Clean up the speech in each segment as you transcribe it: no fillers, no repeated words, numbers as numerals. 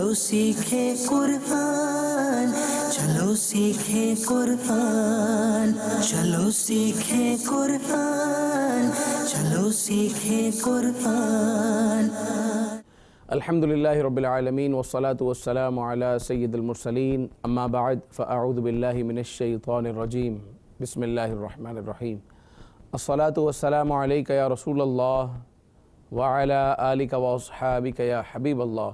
چلو سیکھیں قرآن، چلو سیکھیں قرآن، چلو سیکھیں قرآن، چلو سیکھیں قرآن۔ الحمدللہ رب العالمین والصلاة والسلام علی سید المرسلین، اما بعد فاعوذ باللہ من الشیطان الرجیم، بسم اللہ الرحمن الرحیم۔ الصلاة والسلام علیک یا رسول اللہ وعلی آلک واصحابک یا حبیب اللہ،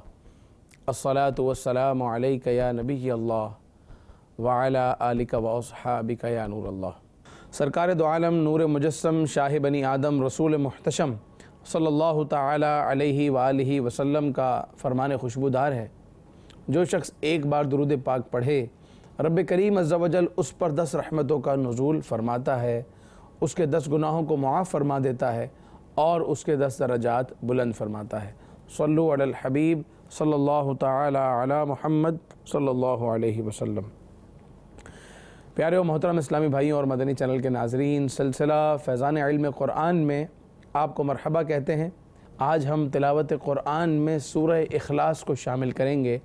الصلاة والسلام علیک یا نبی اللہ وعلی آلک واصحابک یا نور اللہ۔ سرکار دو عالم، نور مجسم، شاہ بنی آدم، رسول محتشم صلی اللہ تعالی علیہ وآلہ وسلم کا فرمان خوشبودار ہے، جو شخص ایک بار درود پاک پڑھے رب کریم عز و جل اس پر 10 رحمتوں کا نزول فرماتا ہے، اس کے 10 گناہوں کو معاف فرما دیتا ہے اور اس کے 10 درجات بلند فرماتا ہے۔ صلو علی الحبیب صلی اللہ تعالی علی محمد صلی اللہ علیہ وسلم۔ پیارے و محترم اسلامی بھائیوں اور مدنی چینل کے ناظرین، سلسلہ فیضان علم قرآن میں آپ کو مرحبا کہتے ہیں۔ آج ہم تلاوت قرآن میں سورہ اخلاص کو شامل کریں گے۔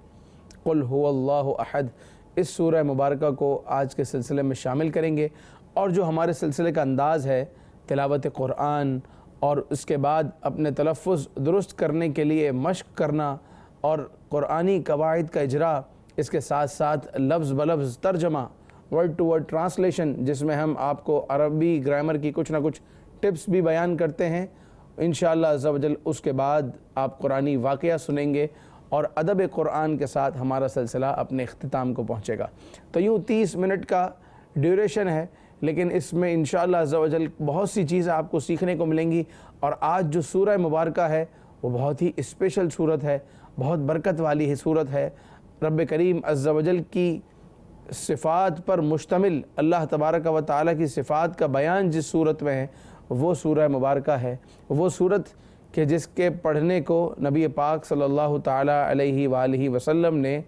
قل هو اللہ احد، اس سورہ مبارکہ کو آج کے سلسلے میں شامل کریں گے، اور جو ہمارے سلسلے کا انداز ہے تلاوت قرآن اور اس کے بعد اپنے تلفظ درست کرنے کے لیے مشق کرنا اور قرآنی قواعد کا اجرا، اس کے ساتھ ساتھ لفظ بلفظ ترجمہ، ورڈ ٹو ورڈ ٹرانسلیشن، جس میں ہم آپ کو عربی گرامر کی کچھ نہ کچھ ٹپس بھی بیان کرتے ہیں۔ انشاءاللہ عز و جل اس کے بعد آپ قرآنی واقعہ سنیں گے اور ادب قرآن کے ساتھ ہمارا سلسلہ اپنے اختتام کو پہنچے گا۔ تو یوں 30 منٹ کا ڈیوریشن ہے، لیکن اس میں انشاءاللہ عز و جل بہت سی چیزیں آپ کو سیکھنے کو ملیں گی۔ اور آج جو سورہ مبارکہ ہے وہ بہت ہی اسپیشل سورت ہے، بہت برکت والی سورت ہے۔ رب کریم عز و جل کی صفات پر مشتمل، اللہ تبارک و تعالیٰ کی صفات کا بیان جس صورت میں ہے وہ سورہ مبارکہ ہے، وہ سورت کہ جس کے پڑھنے کو نبی پاک صلی اللہ تعالیٰ علیہ وآلہ وسلم نے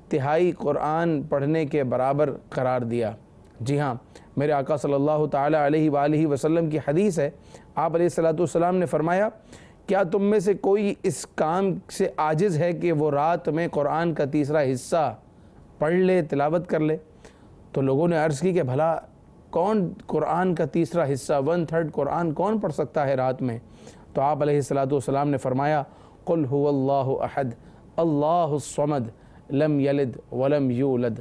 تہائی قرآن پڑھنے کے برابر قرار دیا۔ جی ہاں، میرے آقا صلی اللہ تعالیٰ علیہ وآلہ وسلم کی حدیث ہے، آپ علیہ السلام نے فرمایا، کیا تم میں سے کوئی اس کام سے عاجز ہے کہ وہ رات میں قرآن کا تیسرا حصہ پڑھ لے، تلاوت کر لے؟ تو لوگوں نے عرض کی کہ بھلا کون قرآن کا تیسرا حصہ 1/3 قرآن کون پڑھ سکتا ہے رات میں؟ تو آپ علیہ السلام نے فرمایا، قل هو اللہ احد اللہ الصمد لم یلد ولم یولد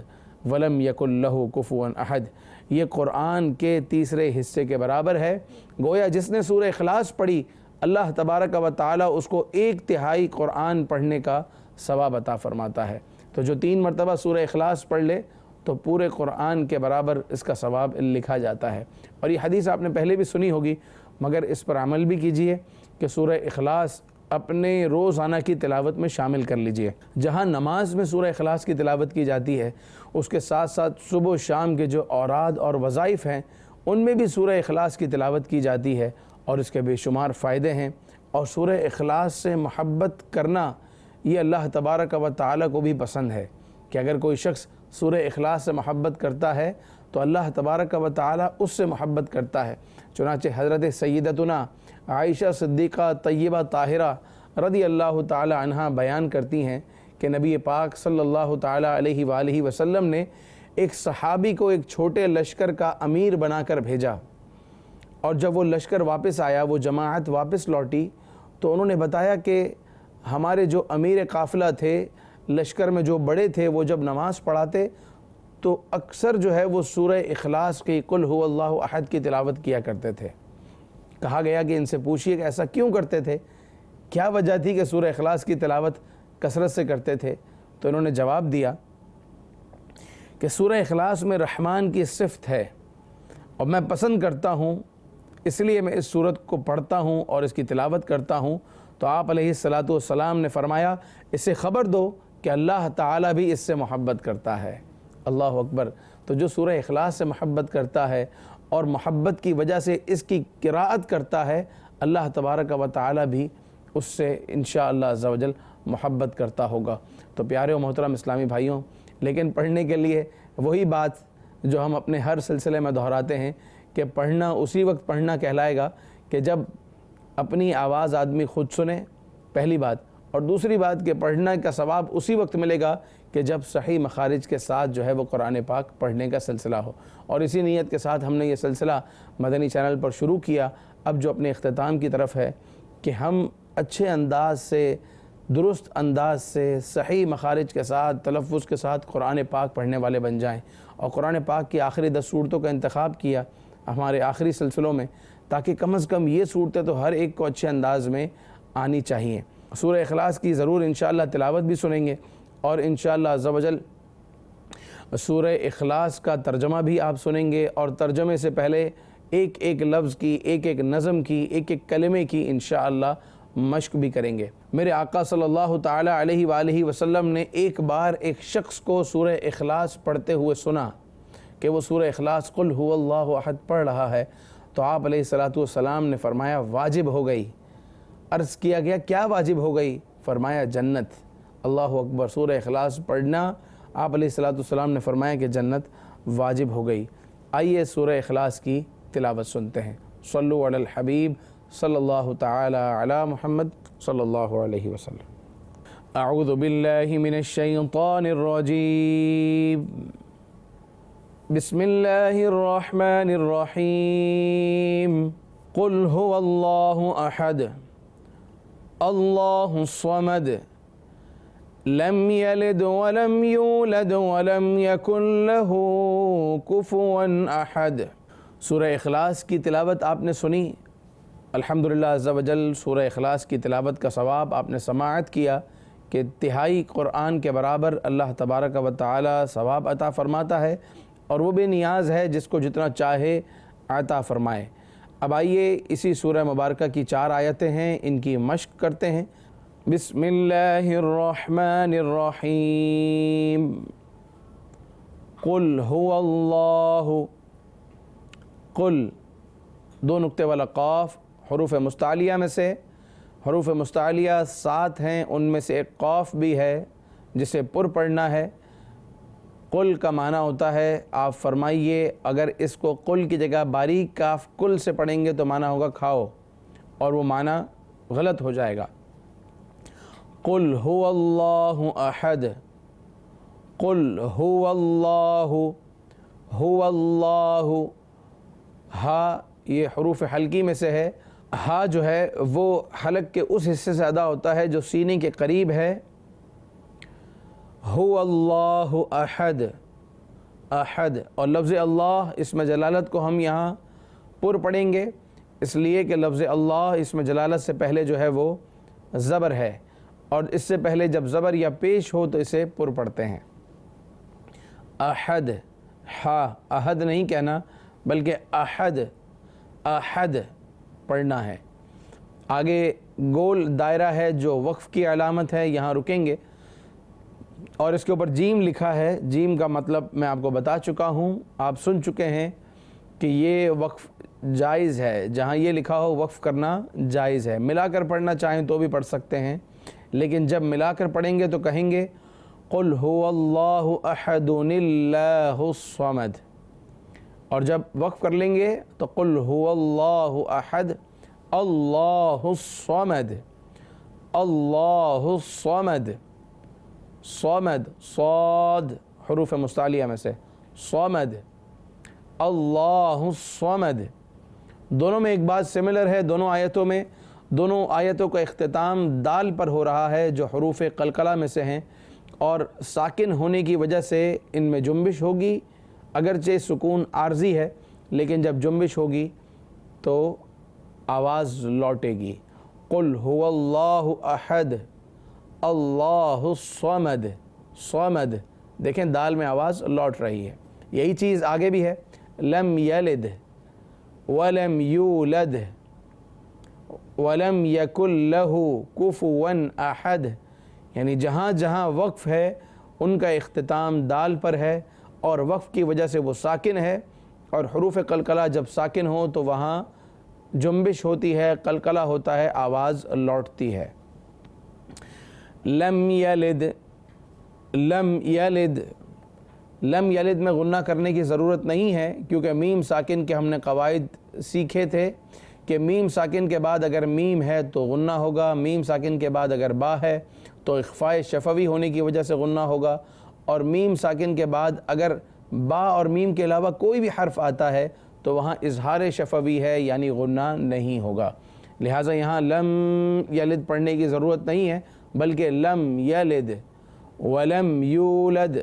ولم یکن لہ کفوا احد۔ یہ قرآن کے تیسرے حصے کے برابر ہے۔ گویا جس نے سورہ اخلاص پڑھی، اللہ تبارک و تعالیٰ اس کو 1/3 قرآن پڑھنے کا ثواب عطا فرماتا ہے۔ تو جو 3 مرتبہ سورہ اخلاص پڑھ لے تو پورے قرآن کے برابر اس کا ثواب لکھا جاتا ہے۔ اور یہ حدیث آپ نے پہلے بھی سنی ہوگی، مگر اس پر عمل بھی کیجئے کہ سورہ اخلاص اپنے روزانہ کی تلاوت میں شامل کر لیجئے۔ جہاں نماز میں سورہ اخلاص کی تلاوت کی جاتی ہے، اس کے ساتھ ساتھ صبح و شام کے جو اوراد اور وظائف ہیں ان میں بھی سورہ اخلاص کی تلاوت کی جاتی ہے، اور اس کے بے شمار فائدے ہیں۔ اور سورہ اخلاص سے محبت کرنا یہ اللہ تبارک و تعالیٰ کو بھی پسند ہے، کہ اگر کوئی شخص سورہ اخلاص سے محبت کرتا ہے تو اللہ تبارک و تعالیٰ اس سے محبت کرتا ہے۔ چنانچہ حضرت سیدتنا عائشہ صدیقہ طیبہ طاہرہ رضی اللہ تعالی عنہا بیان کرتی ہیں کہ نبی پاک صلی اللہ تعالی علیہ وآلہ وسلم نے ایک صحابی کو ایک چھوٹے لشکر کا امیر بنا کر بھیجا، اور جب وہ لشکر واپس آیا، وہ جماعت واپس لوٹی، تو انہوں نے بتایا کہ ہمارے جو امیر قافلہ تھے، لشکر میں جو بڑے تھے، وہ جب نماز پڑھاتے تو اکثر جو ہے وہ سورہ اخلاص کی قل هو اللہ احد کی تلاوت کیا کرتے تھے۔ کہا گیا کہ ان سے پوچھئے کہ ایسا کیوں کرتے تھے، کیا وجہ تھی کہ سورہ اخلاص کی تلاوت کثرت سے کرتے تھے؟ تو انہوں نے جواب دیا کہ سورہ اخلاص میں رحمان کی صفت ہے، اور میں پسند کرتا ہوں، اس لیے میں اس سورت کو پڑھتا ہوں اور اس کی تلاوت کرتا ہوں۔ تو آپ علیہ السلام نے فرمایا، اسے خبر دو کہ اللہ تعالیٰ بھی اس سے محبت کرتا ہے۔ اللہ اکبر۔ تو جو سورہ اخلاص سے محبت کرتا ہے اور محبت کی وجہ سے اس کی قراءت کرتا ہے، اللہ تبارک و تعالیٰ بھی اس سے انشاءاللہ عز و جل محبت کرتا ہوگا۔ تو پیارے و محترم اسلامی بھائیوں، لیکن پڑھنے کے لیے وہی بات جو ہم اپنے ہر سلسلے میں دہراتے ہیں کہ پڑھنا اسی وقت پڑھنا کہلائے گا کہ جب اپنی آواز آدمی خود سنے، پہلی بات، اور دوسری بات کہ پڑھنے کا ثواب اسی وقت ملے گا کہ جب صحیح مخارج کے ساتھ جو ہے وہ قرآن پاک پڑھنے کا سلسلہ ہو. اور اسی نیت کے ساتھ ہم نے یہ سلسلہ مدنی چینل پر شروع کیا. اب جو اپنے اختتام کی طرف ہے کہ ہم اچھے انداز سے، درست انداز سے، صحیح مخارج کے ساتھ، تلفظ کے ساتھ قرآن پاک پڑھنے والے بن جائیں. اور قرآن پاک کی آخری 10 صورتوں کا انتخاب کیا ہمارے آخری سلسلوں میں، تاکہ کم از کم یہ صورتیں تو ہر ایک کو اچھے انداز میں آنی چاہیے. سورہ اخلاص کی ضرور انشاءاللہ تلاوت بھی سنیں گے، اور انشاءاللہ عز و جل سورہ اخلاص کا ترجمہ بھی آپ سنیں گے، اور ترجمے سے پہلے ایک ایک لفظ کی، ایک ایک نظم کی، ایک ایک کلمے کی انشاءاللہ مشق بھی کریں گے. میرے آقا صلی اللہ تعالی علیہ وآلہ وسلم نے ایک بار ایک شخص کو سورہ اخلاص پڑھتے ہوئے سنا کہ وہ سورہ اخلاص قل هو اللہ احد پڑھ رہا ہے، تو آپ علیہ السلام نے فرمایا واجب ہو گئی. عرض کیا گیا کیا واجب ہو گئی؟ فرمایا جنت. اللہ اکبر. سورہ اخلاص پڑھنا آپ علیہ السلام نے فرمایا کہ جنت واجب ہو گئی. آئیے سورہ اخلاص کی تلاوت سنتے ہیں. صلو علی الحبیب صلی اللہ تعالی علی محمد صلی اللہ علیہ وسلم. اعوذ باللہ من الشیطان الرجیم. بسم اللہ الرحمن الرحیم. قل هو اللہ احد اللہ الصمد لم یلد ولم یولد ولم یکن له کفوا احد. سورہ اخلاص کی تلاوت آپ نے سنی. الحمدللہ عز و جل سورہ اخلاص کی تلاوت کا ثواب آپ نے سماعت کیا کہ تہائی قرآن کے برابر اللہ تبارک و تعالی ثواب عطا فرماتا ہے، اور وہ بے نیاز ہے جس کو جتنا چاہے عطا فرمائے. اب آئیے اسی سورہ مبارکہ کی 4 آیتیں ہیں، ان کی مشق کرتے ہیں. بسم اللہ الرحمن الرحیم. قل هو اللہ. قل 2 نقطے والا قاف حروف مستعلیہ میں سے. حروف مستعلیہ 7 ہیں، ان میں سے ایک قاف بھی ہے جسے پر پڑھنا ہے. قل کا معنی ہوتا ہے، آپ فرمائیے اگر اس کو قل کی جگہ باریک کاف کل سے پڑھیں گے تو معنی ہوگا کھاؤ، اور وہ معنی غلط ہو جائے گا. قل هو اللہ احد. قل هو اللہ. هو اللہ. ہا یہ حروف حلقی میں سے ہے. ہا جو ہے وہ حلق کے اس حصے سے ادا ہوتا ہے جو سینے کے قریب ہے. هو اللہ احد. احد. اور لفظ اللہ اسم جلالت کو ہم یہاں پر پڑھیں گے، اس لیے کہ لفظ اللہ اسم جلالت سے پہلے جو ہے وہ زبر ہے، اور اس سے پہلے جب زبر یا پیش ہو تو اسے پر پڑھتے ہیں. احد. ہا احد نہیں کہنا بلکہ احد. احد پڑھنا ہے. آگے گول دائرہ ہے جو وقف کی علامت ہے، یہاں رکیں گے، اور اس کے اوپر جیم لکھا ہے. جیم کا مطلب میں آپ کو بتا چکا ہوں، آپ سن چکے ہیں کہ یہ وقف جائز ہے. جہاں یہ لکھا ہو وقف کرنا جائز ہے. ملا کر پڑھنا چاہیں تو بھی پڑھ سکتے ہیں، لیکن جب ملا کر پڑھیں گے تو کہیں گے قل هو اللہ احد اللہ الصمد، اور جب وقف کر لیں گے تو قل هو اللہ احد اللہ الصمد. اللہ الصمد. صمد صاد حروف مستعلیہ میں سے. صمد. اللہ الصمد. دونوں میں ایک بات سملر ہے دونوں آیتوں میں. دونوں آیتوں کا اختتام دال پر ہو رہا ہے جو حروف قلقلہ میں سے ہیں، اور ساکن ہونے کی وجہ سے ان میں جنبش ہوگی. اگرچہ سکون عارضی ہے لیکن جب جنبش ہوگی تو آواز لوٹے گی. قل هو اللہ احد اللہ الصمد. صمد دیکھیں دال میں آواز لوٹ رہی ہے. یہی چیز آگے بھی ہے. لم یلد ولم یولد ولم یکن لہ کفوا احد، یعنی جہاں جہاں وقف ہے ان کا اختتام دال پر ہے، اور وقف کی وجہ سے وہ ساکن ہے، اور حروف قلقلہ جب ساکن ہو تو وہاں جنبش ہوتی ہے، قلقلہ ہوتا ہے، آواز لوٹتی ہے. لم یلد. لم یلد. لم یلد میں غنہ کرنے کی ضرورت نہیں ہے، کیونکہ میم ساکن کے ہم نے قواعد سیکھے تھے کہ میم ساکن کے بعد اگر میم ہے تو غنہ ہوگا، میم ساکن کے بعد اگر با ہے تو اخفاء شفوی ہونے کی وجہ سے غنہ ہوگا، اور میم ساکن کے بعد اگر با اور میم کے علاوہ کوئی بھی حرف آتا ہے تو وہاں اظہار شفوی ہے، یعنی غنہ نہیں ہوگا۔ لہٰذا یہاں لم یلد پڑھنے کی ضرورت نہیں ہے، بلکہ لم یلد ولم یولد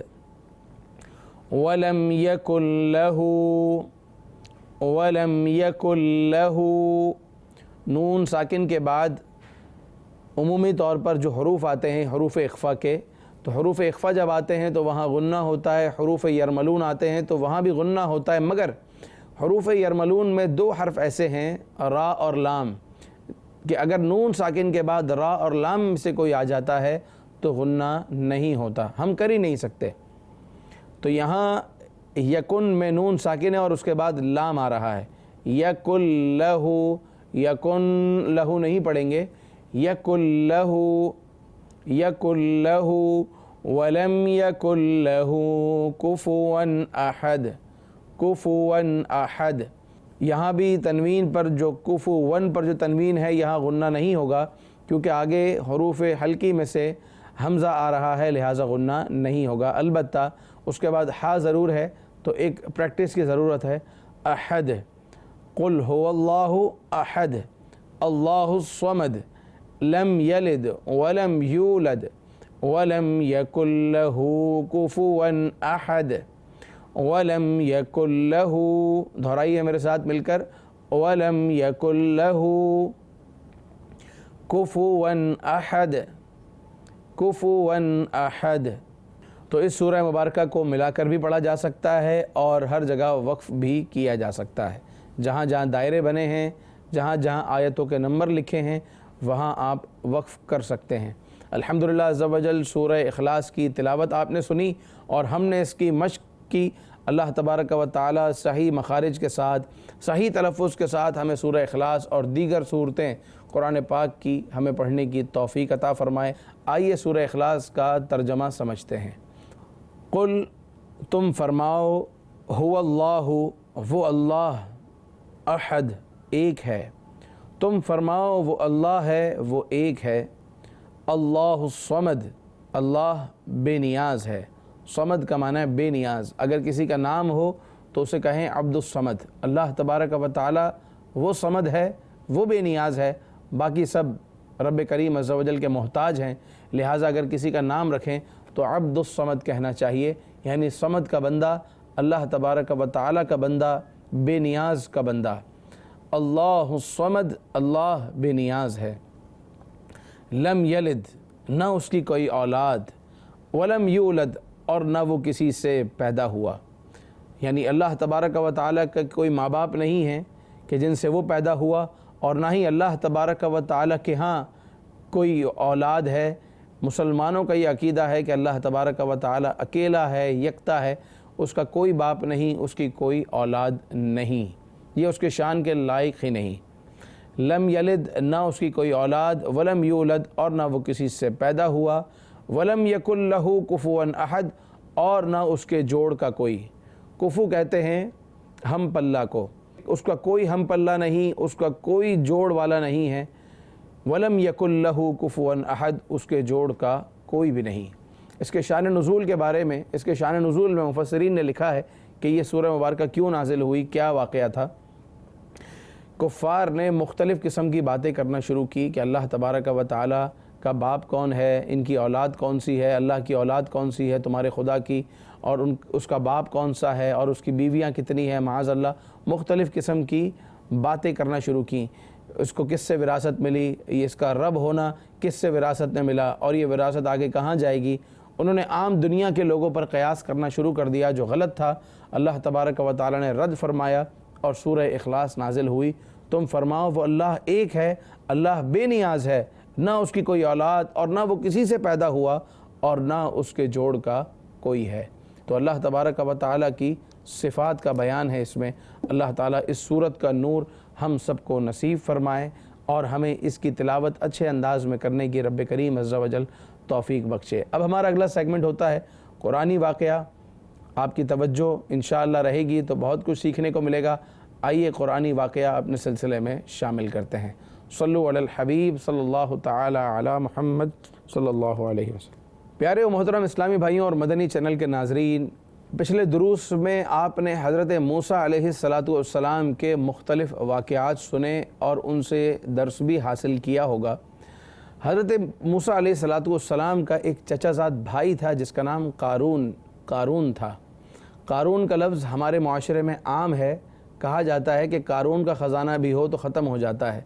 ولم یکن لہ ولم یکن لہ۔ نون ساکن کے بعد عمومی طور پر جو حروف آتے ہیں حروف اخفا کے، تو حروف اخفا جب آتے ہیں تو وہاں غنہ ہوتا ہے، حروف یرملون آتے ہیں تو وہاں بھی غنہ ہوتا ہے، مگر حروف یرملون میں دو حرف ایسے ہیں را اور لام کہ اگر نون ساکن کے بعد را اور لام سے کوئی آ جاتا ہے تو غنہ نہیں ہوتا، ہم کر ہی نہیں سکتے۔ تو یہاں یکن میں نون ساکن ہے اور اس کے بعد لام آ رہا ہے، یکن لہو، یکن لہو نہیں پڑھیں گے، یکن لہو یکن لہو ولم یکن لہو کفوا احد، کفوا احد۔ یہاں بھی تنوین پر جو کفوا پر جو تنوین ہے یہاں غنہ نہیں ہوگا، کیونکہ آگے حروف حلقی میں سے حمزہ آ رہا ہے، لہٰذا غنہ نہیں ہوگا۔ البتہ اس کے بعد ہا ضرور ہے، تو ایک پریکٹس کی ضرورت ہے۔ احد، قل هو اللہ احد اللہ الصمد لم یلد ولم یولد ولم یکن لہ کفوا احد ولم یکن لہ، دہرائیے میرے ساتھ مل کر، ولم یکن لہ کفوا احد، کفوا احد۔ تو اس سورہ مبارکہ کو ملا کر بھی پڑھا جا سکتا ہے اور ہر جگہ وقف بھی کیا جا سکتا ہے، جہاں جہاں دائرے بنے ہیں، جہاں جہاں آیتوں کے نمبر لکھے ہیں وہاں آپ وقف کر سکتے ہیں۔ الحمدللہ عز و جل سورہ اخلاص کی تلاوت آپ نے سنی اور ہم نے اس کی مشق کی۔ اللہ تبارک و تعالی صحیح مخارج کے ساتھ، صحیح تلفظ کے ساتھ ہمیں سورہ اخلاص اور دیگر صورتیں قرآن پاک کی ہمیں پڑھنے کی توفیق عطا فرمائے۔ آئیے سورہ اخلاص کا ترجمہ سمجھتے ہیں۔ قل، تم فرماؤ، هو اللہ، وہ اللہ، احد، ایک ہے۔ تم فرماؤ وہ اللہ ہے، وہ ایک ہے۔ اللہ الصمد، اللہ بے نیاز ہے۔ صمد کا معنی ہے بے نیاز۔ اگر کسی کا نام ہو تو اسے کہیں عبد الصمد۔ اللہ تبارک و تعالی وہ صمد ہے، وہ بے نیاز ہے، باقی سب رب کریم عز و جل کے محتاج ہیں، لہٰذا اگر کسی کا نام رکھیں تو عبد الصمد کہنا چاہیے، یعنی صمد کا بندہ، اللہ تبارک و تعالی کا بندہ، بے نیاز کا بندہ۔ اللہ الصمد، اللہ بے نیاز ہے۔ لم یلد، نہ اس کی کوئی اولاد، ولم یولد، اور نہ وہ کسی سے پیدا ہوا، یعنی اللہ تبارک و تعالیٰ کا کوئی ماں باپ نہیں ہے کہ جن سے وہ پیدا ہوا، اور نہ ہی اللہ تبارک و تعالیٰ کے ہاں کوئی اولاد ہے۔ مسلمانوں کا یہ عقیدہ ہے کہ اللہ تبارک و تعالیٰ اکیلا ہے، یکتا ہے، اس کا کوئی باپ نہیں، اس کی کوئی اولاد نہیں، یہ اس کے شان کے لائق ہی نہیں۔ لم یلد، نہ اس کی کوئی اولاد، ولم یولد، اور نہ وہ کسی سے پیدا ہوا، ولم یکن لہ کفوا احد، اور نہ اس کے جوڑ کا کوئی۔ کفو کہتے ہیں ہم پلہ کو، اس کا کوئی ہم پلہ نہیں، اس کا کوئی جوڑ والا نہیں ہے۔ ولم یکن لہ کفوا احد، اس کے جوڑ کا کوئی بھی نہیں۔ اس کے شان نزول کے بارے میں، اس کے شان نزول میں مفسرین نے لکھا ہے کہ یہ سورہ مبارکہ کیوں نازل ہوئی، کیا واقعہ تھا۔ کفار نے مختلف قسم کی باتیں کرنا شروع کی کہ اللہ تبارک و تعالی کا باپ کون ہے، ان کی اولاد کون سی ہے، اللہ کی اولاد کون سی ہے تمہارے خدا کی، اور اس کا باپ کون سا ہے، اور اس کی بیویاں کتنی ہیں، معاذ اللہ مختلف قسم کی باتیں کرنا شروع کی۔ اس کو کس سے وراثت ملی، یہ اس کا رب ہونا کس سے وراثت نے ملا، اور یہ وراثت آگے کہاں جائے گی۔ انہوں نے عام دنیا کے لوگوں پر قیاس کرنا شروع کر دیا جو غلط تھا۔ اللہ تبارک و تعالی نے رد فرمایا اور سورہ اخلاص نازل ہوئی۔ تم فرماؤ وہ اللہ ایک ہے، اللہ بے نیاز ہے، نہ اس کی کوئی اولاد، اور نہ وہ کسی سے پیدا ہوا، اور نہ اس کے جوڑ کا کوئی ہے۔ تو اللہ تبارک و تعالی کی صفات کا بیان ہے اس میں۔ اللہ تعالیٰ اس سورت کا نور ہم سب کو نصیب فرمائے اور ہمیں اس کی تلاوت اچھے انداز میں کرنے کی رب کریم عز و جل توفیق بخشے۔ اب ہمارا اگلا سیگمنٹ ہوتا ہے قرآنی واقعہ۔ آپ کی توجہ انشاءاللہ رہے گی تو بہت کچھ سیکھنے کو ملے گا۔ آئیے قرآنی واقعہ اپنے سلسلے میں شامل کرتے ہیں۔ صلو علی الحبیب صلی اللہ تعالی علی محمد۔ صلی اللہ علیہ وسلم۔ پیارے و محترم اسلامی بھائیوں اور مدنی چینل کے ناظرین، پچھلے دروس میں آپ نے حضرت موسیٰ علیہ السلام کے مختلف واقعات سنے اور ان سے درس بھی حاصل کیا ہوگا۔ حضرت موسیٰ علیہ السلام کا ایک چچا زاد بھائی تھا جس کا نام قارون تھا۔ قارون کا لفظ ہمارے معاشرے میں عام ہے، کہا جاتا ہے کہ قارون کا خزانہ بھی ہو تو ختم ہو جاتا ہے۔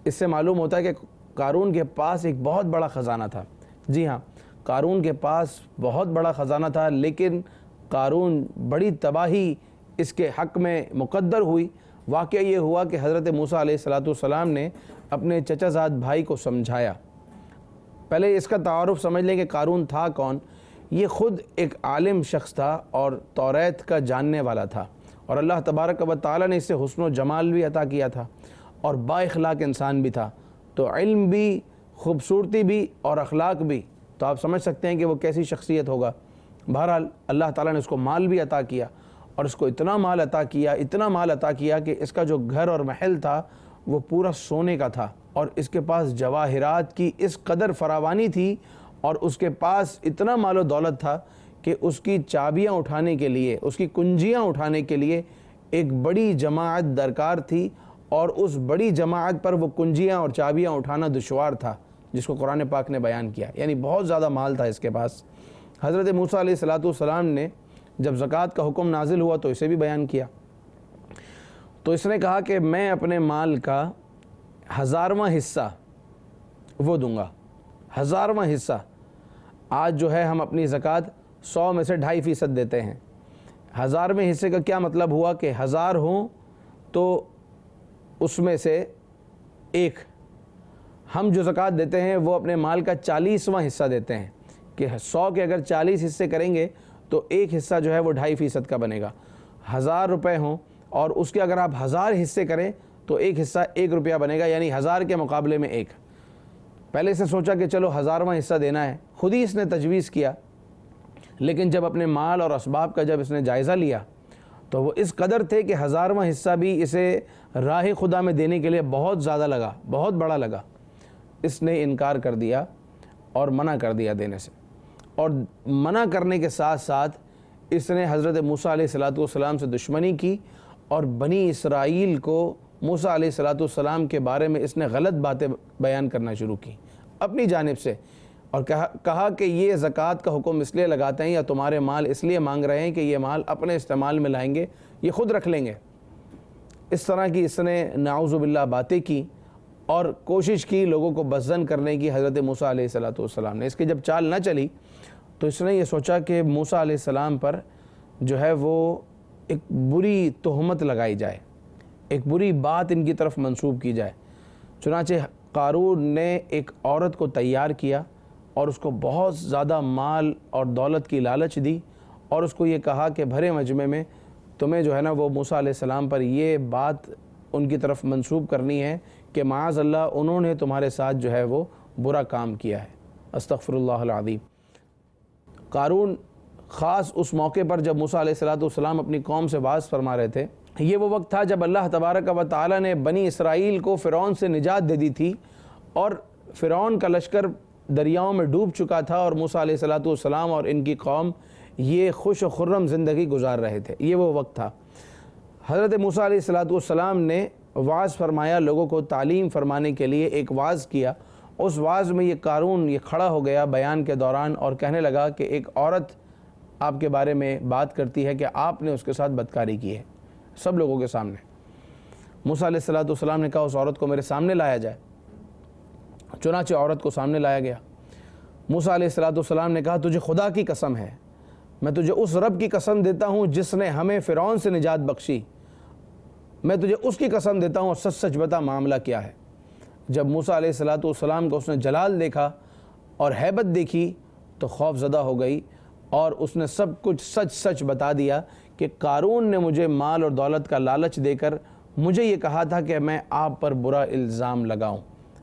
اس سے معلوم ہوتا ہے کہ قارون کے پاس ایک بہت بڑا خزانہ تھا۔ جی ہاں، قارون کے پاس بہت بڑا خزانہ تھا، لیکن قارون بڑی تباہی اس کے حق میں مقدر ہوئی۔ واقعہ یہ ہوا کہ حضرت موسیٰ علیہ السلام نے اپنے چچا زاد بھائی کو سمجھایا۔ پہلے اس کا تعارف سمجھ لیں کہ قارون تھا کون۔ یہ خود ایک عالم شخص تھا اور توریت کا جاننے والا تھا، اور اللہ تبارک و تعالیٰ نے اسے حسن و جمال بھی عطا کیا تھا اور با اخلاق انسان بھی تھا۔ تو علم بھی، خوبصورتی بھی اور اخلاق بھی، تو آپ سمجھ سکتے ہیں کہ وہ کیسی شخصیت ہوگا۔ بہرحال اللہ تعالیٰ نے اس کو مال بھی عطا کیا، اور اس کو اتنا مال عطا کیا کہ اس کا جو گھر اور محل تھا وہ پورا سونے کا تھا، اور اس کے پاس جواہرات کی اس قدر فراوانی تھی، اور اس کے پاس اتنا مال و دولت تھا کہ اس کی چابیاں اٹھانے کے لیے، اس کی کنجیاں اٹھانے کے لیے ایک بڑی جماعت درکار تھی، اور اس بڑی جماعت پر وہ کنجیاں اور چابیاں اٹھانا دشوار تھا، جس کو قرآن پاک نے بیان کیا۔ یعنی بہت زیادہ مال تھا اس کے پاس۔ حضرت موسیٰ علیہ السلام نے جب زکوٰۃ کا حکم نازل ہوا تو اسے بھی بیان کیا۔ تو اس نے کہا کہ میں اپنے مال کا 1000واں حصہ وہ دوں گا۔ 1000واں حصہ۔ آج جو ہے ہم اپنی زکوٰۃ 100 میں سے 2.5% دیتے ہیں۔ 1000ویں حصے کا کیا مطلب ہوا کہ 1000 ہوں تو اس میں سے ایک ہم جو زکوٰۃ دیتے ہیں وہ اپنے مال کا 40واں حصہ دیتے ہیں، کہ 100 کے اگر 40 حصے کریں گے تو ایک حصہ جو ہے وہ 2.5% کا بنے گا۔ 1000 روپے ہوں اور اس کے اگر آپ 1000 حصے کریں تو ایک حصہ 1 روپیہ بنے گا، یعنی 1000 کے مقابلے میں 1۔ پہلے سے سوچا کہ چلو 1000واں حصہ دینا ہے، خود ہی اس نے تجویز کیا، لیکن جب اپنے مال اور اسباب کا جب اس نے جائزہ لیا تو وہ اس قدر تھے کہ 1000واں حصہ بھی اسے راہ خدا میں دینے کے لیے بہت زیادہ لگا، بہت بڑا لگا۔ اس نے انکار کر دیا اور منع کر دیا دینے سے، اور منع کرنے کے ساتھ ساتھ اس نے حضرت موسیٰ علیہ السلام سے دشمنی کی، اور بنی اسرائیل کو موسیٰ علیہ السلام کے بارے میں اس نے غلط باتیں بیان کرنا شروع کی اپنی جانب سے، اور کہا کہ یہ زکوٰۃ کا حکم اس لیے لگاتے ہیں یا تمہارے مال اس لیے مانگ رہے ہیں کہ یہ مال اپنے استعمال میں لائیں گے، یہ خود رکھ لیں گے۔ اس طرح کی اس نے نعوذ باللہ باتیں کی اور کوشش کی لوگوں کو بدظن کرنے کی حضرت موسیٰ علیہ السلام نے۔ اس کی جب چال نہ چلی تو اس نے یہ سوچا کہ موسیٰ علیہ السلام پر جو ہے وہ ایک بری تہمت لگائی جائے، ایک بری بات ان کی طرف منسوب کی جائے۔ چنانچہ قارون نے ایک عورت کو تیار کیا اور اس کو بہت زیادہ مال اور دولت کی لالچ دی، اور اس کو یہ کہا کہ بھرے مجمع میں تمہیں جو ہے نا وہ موسیٰ علیہ السلام پر یہ بات ان کی طرف منسوب کرنی ہے کہ معاذ اللہ انہوں نے تمہارے ساتھ جو ہے وہ برا کام کیا ہے۔ استغفر اللہ العظیم۔ قارون خاص اس موقع پر جب موسیٰ علیہ السلام اپنی قوم سے وعظ فرما رہے تھے، یہ وہ وقت تھا جب اللہ تبارک و تعالیٰ نے بنی اسرائیل کو فرعون سے نجات دے دی تھی، اور فرعون کا لشکر دریاؤں میں ڈوب چکا تھا، اور موسیٰ علیہ السلام اور ان کی قوم یہ خوش و خرم زندگی گزار رہے تھے۔ یہ وہ وقت تھا۔ حضرت موسیٰ علیہ السلام نے وعظ فرمایا، لوگوں کو تعلیم فرمانے کے لیے ایک وعظ کیا۔ اس وعظ میں یہ قارون یہ کھڑا ہو گیا بیان کے دوران اور کہنے لگا کہ ایک عورت آپ کے بارے میں بات کرتی ہے کہ آپ نے اس کے ساتھ بدکاری کی ہے، سب لوگوں کے سامنے۔ موسیٰ علیہ السلام نے کہا اس عورت کو میرے سامنے لایا جائے۔ چنانچہ عورت کو سامنے لایا گیا۔ موسیٰ علیہ السلام نے کہا تجھے خدا کی قسم ہے، میں تجھے اس رب کی قسم دیتا ہوں جس نے ہمیں فرعون سے نجات بخشی، میں تجھے اس کی قسم دیتا ہوں اور سچ سچ بتا معاملہ کیا ہے۔ جب موسیٰ علیہ السلام کو اس نے جلال دیکھا اور ہیبت دیکھی تو خوف زدہ ہو گئی، اور اس نے سب کچھ سچ سچ بتا دیا کہ قارون نے مجھے مال اور دولت کا لالچ دے کر مجھے یہ کہا تھا کہ میں آپ پر برا الزام لگاؤں،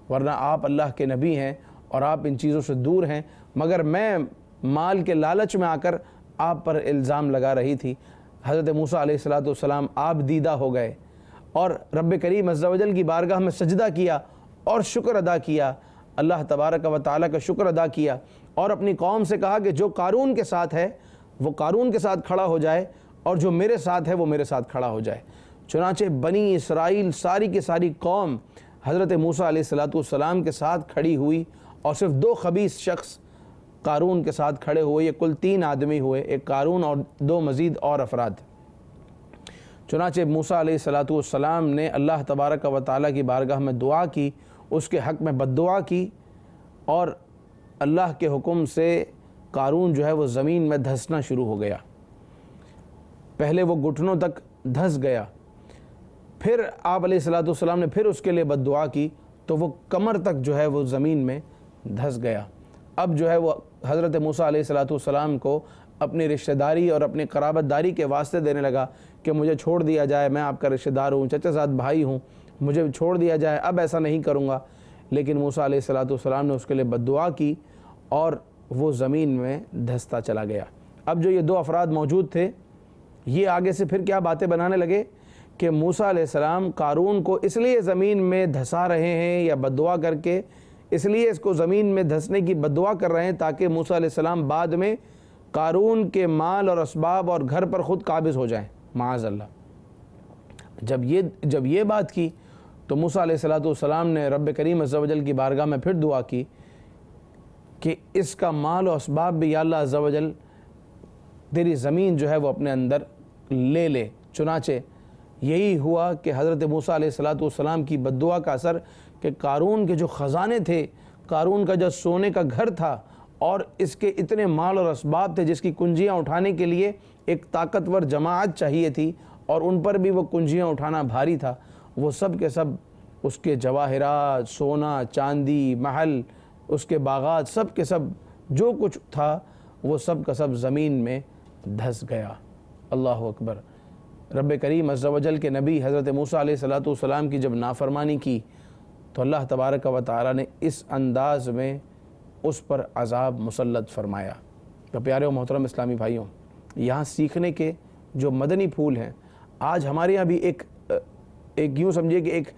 ورنہ آپ اللہ کے نبی ہیں اور آپ ان چیزوں سے دور ہیں، مگر میں مال کے لالچ میں آ کر آپ پر الزام لگا رہی تھی۔ حضرت موسیٰ علیہ السلام آپ دیدہ ہو گئے اور رب کریم عز و جل کی بارگاہ میں سجدہ کیا اور شکر ادا کیا۔ اللہ تبارک و تعالیٰ کا شکر ادا کیا اور اپنی قوم سے کہا کہ جو قارون کے ساتھ ہے وہ قارون کے ساتھ کھڑا ہو جائے اور جو میرے ساتھ ہے وہ میرے ساتھ کھڑا ہو جائے۔ چنانچہ بنی اسرائیل ساری کی ساری قوم حضرت موسیٰ علیہ السلام کے ساتھ کھڑی ہوئی، اور صرف 2 خبیث شخص قارون کے ساتھ کھڑے ہوئے۔ یہ کل 3 آدمی ہوئے، ایک قارون اور 2 مزید اور افراد۔ چنانچہ موسیٰ علیہ السلام نے اللہ تبارک و تعالیٰ کی بارگاہ میں دعا کی، اس کے حق میں بد دعا کی، اور اللہ کے حکم سے قارون جو ہے وہ زمین میں دھسنا شروع ہو گیا۔ پہلے وہ گھٹنوں تک دھس گیا، پھر آپ علیہ السلام نے پھر اس کے لیے بد دعا کی تو وہ کمر تک جو ہے وہ زمین میں دھس گیا۔ اب جو ہے وہ حضرت موسیٰ علیہ السلام کو اپنی رشتہ داری اور اپنی قرابت داری کے واسطے دینے لگا کہ مجھے چھوڑ دیا جائے، میں آپ کا رشتہ دار ہوں، چچا زاد بھائی ہوں، مجھے چھوڑ دیا جائے، اب ایسا نہیں کروں گا۔ لیکن موسیٰ علیہ السلام نے اس کے لیے بد دعا کی اور وہ زمین میں دھستا چلا گیا۔ اب جو یہ 2 افراد موجود تھے، یہ آگے سے پھر کیا باتیں بنانے لگے کہ موسیٰ علیہ السلام قارون کو اس لیے زمین میں دھسا رہے ہیں یا بد دعا کر کے، اس لیے اس کو زمین میں دھسنے کی بد دعا کر رہے ہیں تاکہ موسیٰ علیہ السلام بعد میں قارون کے مال اور اسباب اور گھر پر خود قابض ہو جائیں، معاذ اللہ۔ جب یہ بات کی تو موسیٰ علیہ السلام نے رب کریم عز و جل کی بارگاہ میں پھر دعا کی کہ اس کا مال و اسباب بھی یا اللہ عز و جل تیری زمین جو ہے وہ اپنے اندر لے لے۔ چنانچہ یہی ہوا کہ حضرت موسیٰ علیہ السلام کی بد دعا کا اثر کہ قارون کے جو خزانے تھے، قارون کا جو سونے کا گھر تھا اور اس کے اتنے مال اور اسباب تھے جس کی کنجیاں اٹھانے کے لیے ایک طاقتور جماعت چاہیے تھی اور ان پر بھی وہ کنجیاں اٹھانا بھاری تھا، وہ سب کے سب اس کے جواہرات، سونا چاندی، محل، اس کے باغات، سب کے سب جو کچھ تھا وہ سب کا سب زمین میں دھس گیا۔ اللہ اکبر۔ رب کریم عز و جل کے نبی حضرت موسیٰ علیہ السلام کی جب نافرمانی کی تو اللہ تبارک و تعالیٰ نے اس انداز میں اس پر عذاب مسلط فرمایا۔ تو پیارے و محترم اسلامی بھائیوں، یہاں سیکھنے کے جو مدنی پھول ہیں، آج ہمارے یہاں بھی ایک یوں سمجھیے کہ ایک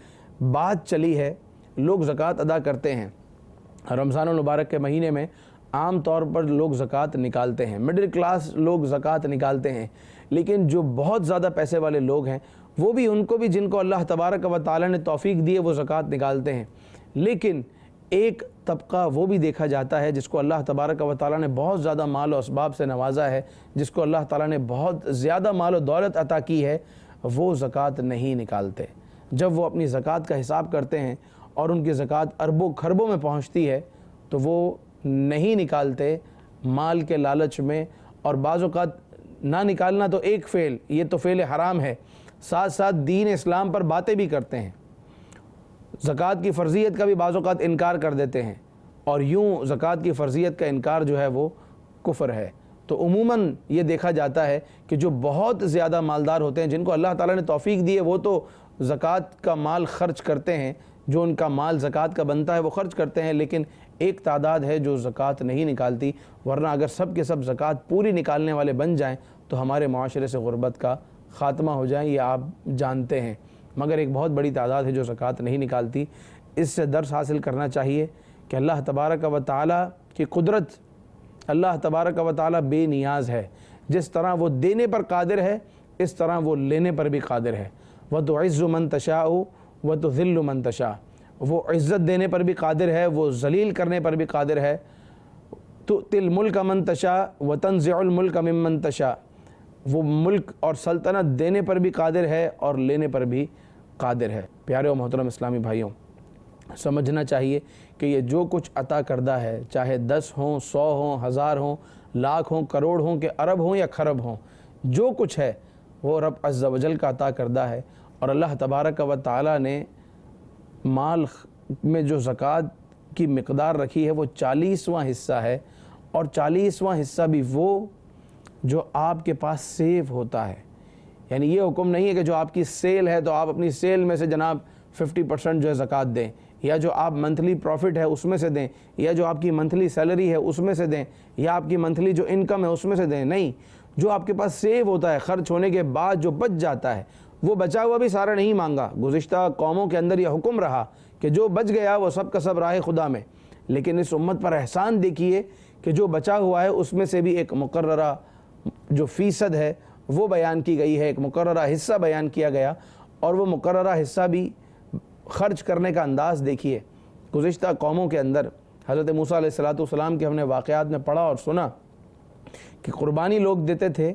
بات چلی ہے، لوگ زکوٰۃ ادا کرتے ہیں۔ رمضان المبارک کے مہینے میں عام طور پر لوگ زکوٰۃ نکالتے ہیں، مڈل کلاس لوگ زکوٰۃ نکالتے ہیں، لیکن جو بہت زیادہ پیسے والے لوگ ہیں وہ بھی، ان کو بھی جن کو اللہ تبارک و تعالیٰ نے توفیق دی ہے وہ زکوٰۃ نکالتے ہیں۔ لیکن ایک طبقہ وہ بھی دیکھا جاتا ہے جس کو اللہ تبارک و تعالیٰ نے بہت زیادہ مال و اسباب سے نوازا ہے، جس کو اللہ تعالیٰ نے بہت زیادہ مال و دولت عطا کی ہے، وہ زکوٰۃ نہیں نکالتے۔ جب وہ اپنی زکوٰۃ کا حساب کرتے ہیں اور ان کی زکوٰۃ اربوں خربوں میں پہنچتی ہے تو وہ نہیں نکالتے مال کے لالچ میں، اور بعض اوقات نہ نکالنا تو ایک فعل، یہ تو فعل حرام ہے، ساتھ ساتھ دین اسلام پر باتیں بھی کرتے ہیں، زکوٰۃ کی فرضیت کا بھی بعض اوقات انکار کر دیتے ہیں، اور یوں زکوٰۃ کی فرضیت کا انکار جو ہے وہ کفر ہے۔ تو عموماً یہ دیکھا جاتا ہے کہ جو بہت زیادہ مالدار ہوتے ہیں، جن کو اللہ تعالیٰ نے توفیق دی ہے، وہ تو زکوٰۃ کا مال خرچ کرتے ہیں، جو ان کا مال زکوٰۃ کا بنتا ہے وہ خرچ کرتے ہیں، لیکن ایک تعداد ہے جو زکوٰۃ نہیں نکالتی۔ ورنہ اگر سب کے سب زکوٰۃ پوری نکالنے والے بن جائیں تو ہمارے معاشرے سے غربت کا خاتمہ ہو جائیں، یہ آپ جانتے ہیں۔ مگر ایک بہت بڑی تعداد ہے جو زکوٰۃ نہیں نکالتی۔ اس سے درس حاصل کرنا چاہیے کہ اللہ تبارک و تعالیٰ کی قدرت، اللہ تبارک و تعالیٰ بے نیاز ہے، جس طرح وہ دینے پر قادر ہے اس طرح وہ لینے پر بھی قادر ہے۔ وَتُعِزُّ مَن تَشَاءُ وَتُذِلُّ مَن تَشَاءُ، وہ عزت دینے پر بھی قادر ہے، وہ ذلیل کرنے پر بھی قادر ہے۔ تُؤْتِي الْمُلْكَ مَن تَشَاءُ وَتَنزِعُ الْمُلْكَ مِمَّن تَشَاءُ، وہ ملک اور سلطنت دینے پر بھی قادر ہے اور لینے پر بھی قادر ہے۔ پیارے و محترم اسلامی بھائیوں، سمجھنا چاہیے کہ یہ جو کچھ عطا کردہ ہے، چاہے 10 ہوں، 100 ہوں، 1000 ہوں، لاکھ ہوں، کروڑ ہوں، کہ ارب ہوں یا خرب ہوں، جو کچھ ہے وہ رب عز و جل کا عطا کردہ ہے۔ اور اللہ تبارک و تعالیٰ نے مال میں جو زکوٰۃ کی مقدار رکھی ہے وہ 40واں حصہ ہے، اور 40واں حصہ بھی وہ جو آپ کے پاس سیو ہوتا ہے۔ یعنی یہ حکم نہیں ہے کہ جو آپ کی سیل ہے تو آپ اپنی سیل میں سے جناب 50% جو ہے زکوٰۃ دیں، یا جو آپ منتھلی پروفٹ ہے اس میں سے دیں، یا جو آپ کی منتھلی سیلری ہے اس میں سے دیں، یا آپ کی منتھلی جو انکم ہے اس میں سے دیں۔ نہیں، جو آپ کے پاس سیو ہوتا ہے، خرچ ہونے کے بعد جو بچ جاتا ہے، وہ بچا ہوا بھی سارا نہیں مانگا۔ گزشتہ قوموں کے اندر یہ حکم رہا کہ جو بچ گیا وہ سب کا سب راہ خدا میں، لیکن اس امت پر احسان دیکھیے کہ جو بچا ہوا ہے اس میں سے بھی ایک مقررہ جو فیصد ہے وہ بیان کی گئی ہے، ایک مقررہ حصہ بیان کیا گیا، اور وہ مقررہ حصہ بھی خرچ کرنے کا انداز دیکھیے۔ گزشتہ قوموں کے اندر حضرت موسیٰ علیہ السلام کے ہم نے واقعات میں پڑھا اور سنا کہ قربانی لوگ دیتے تھے،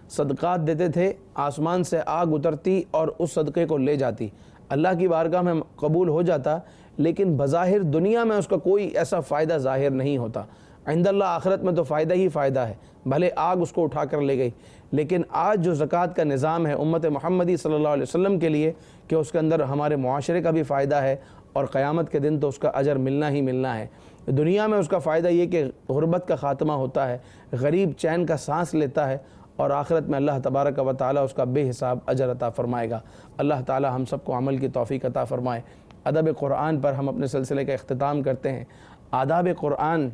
صدقات دیتے تھے، آسمان سے آگ اترتی اور اس صدقے کو لے جاتی، اللہ کی بارگاہ میں قبول ہو جاتا، لیکن بظاہر دنیا میں اس کا کوئی ایسا فائدہ ظاہر نہیں ہوتا۔ عند اللہ آخرت میں تو فائدہ ہی فائدہ ہے، بھلے آگ اس کو اٹھا کر لے گئی۔ لیکن آج جو زکوٰۃ کا نظام ہے امت محمدی صلی اللہ علیہ وسلم کے لیے کہ اس کے اندر ہمارے معاشرے کا بھی فائدہ ہے، اور قیامت کے دن تو اس کا اجر ملنا ہی ملنا ہے۔ دنیا میں اس کا فائدہ یہ کہ غربت کا خاتمہ ہوتا ہے، غریب چین کا سانس لیتا ہے، اور آخرت میں اللہ تبارک و تعالیٰ اس کا بے حساب اجر عطا فرمائے گا۔ اللہ تعالیٰ ہم سب کو عمل کی توفیق عطا فرمائے۔ ادب قرآن پر ہم اپنے سلسلے کا اختتام کرتے ہیں۔ آداب قرآن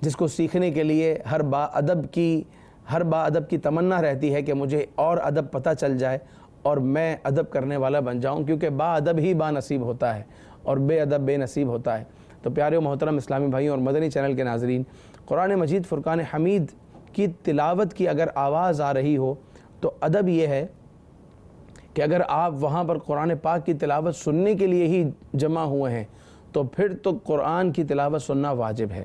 جس کو سیکھنے کے لیے ہر با ادب کی تمنا رہتی ہے کہ مجھے اور ادب پتہ چل جائے اور میں ادب کرنے والا بن جاؤں، کیونکہ با ادب ہی با نصیب ہوتا ہے اور بے ادب بے نصیب ہوتا ہے۔ تو پیارے و محترم اسلامی بھائیوں اور مدنی چینل کے ناظرین، قرآن مجید فرقان حمید کی تلاوت کی اگر آواز آ رہی ہو تو ادب یہ ہے کہ اگر آپ وہاں پر قرآن پاک کی تلاوت سننے کے لیے ہی جمع ہوئے ہیں تو پھر تو قرآن کی تلاوت سننا واجب ہے۔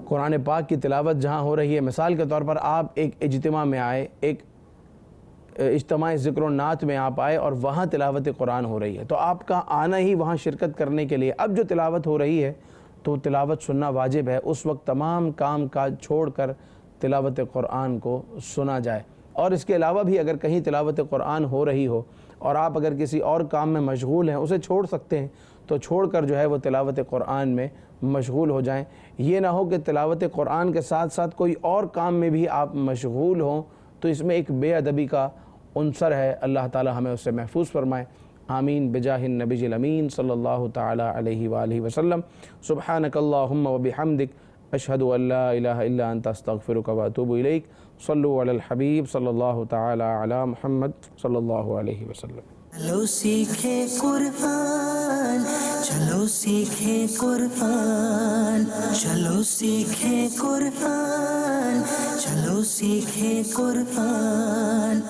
قرآن پاک کی تلاوت جہاں ہو رہی ہے، مثال کے طور پر آپ ایک اجتماع میں آئے، ایک اجتماع ذکر و نعت میں آپ آئے اور وہاں تلاوت قرآن ہو رہی ہے، تو آپ کا آنا ہی وہاں شرکت کرنے کے لیے، اب جو تلاوت ہو رہی ہے تو تلاوت سننا واجب ہے۔ اس وقت تمام کام کاج چھوڑ کر تلاوت قرآن کو سنا جائے۔ اور اس کے علاوہ بھی اگر کہیں تلاوت قرآن ہو رہی ہو اور آپ اگر کسی اور کام میں مشغول ہیں، اسے چھوڑ سکتے ہیں، تو چھوڑ کر جو ہے وہ تلاوت قرآن میں مشغول ہو جائیں۔ یہ نہ ہو کہ تلاوت قرآن کے ساتھ ساتھ کوئی اور کام میں بھی آپ مشغول ہوں، تو اس میں ایک بے ادبی کا عنصر ہے۔ اللہ تعالی ہمیں اس سے محفوظ فرمائے۔ آمین بجاہ النبی الامین صلی اللہ تعالی علیہ وآلہ وسلم۔ سبحانک اللہم وبحمدک، اشہد ان لا الہ الا انت، استغفرک واتوب الیک۔ صلو علی الحبیب صلی اللہ تعالی علی محمد صلی اللہ علیہ وسلم۔ چلو سیکھیں قرآن، چلو سیکھیں قرآن، چلو سیکھیں قرآن، چلو سیکھیں قرآن۔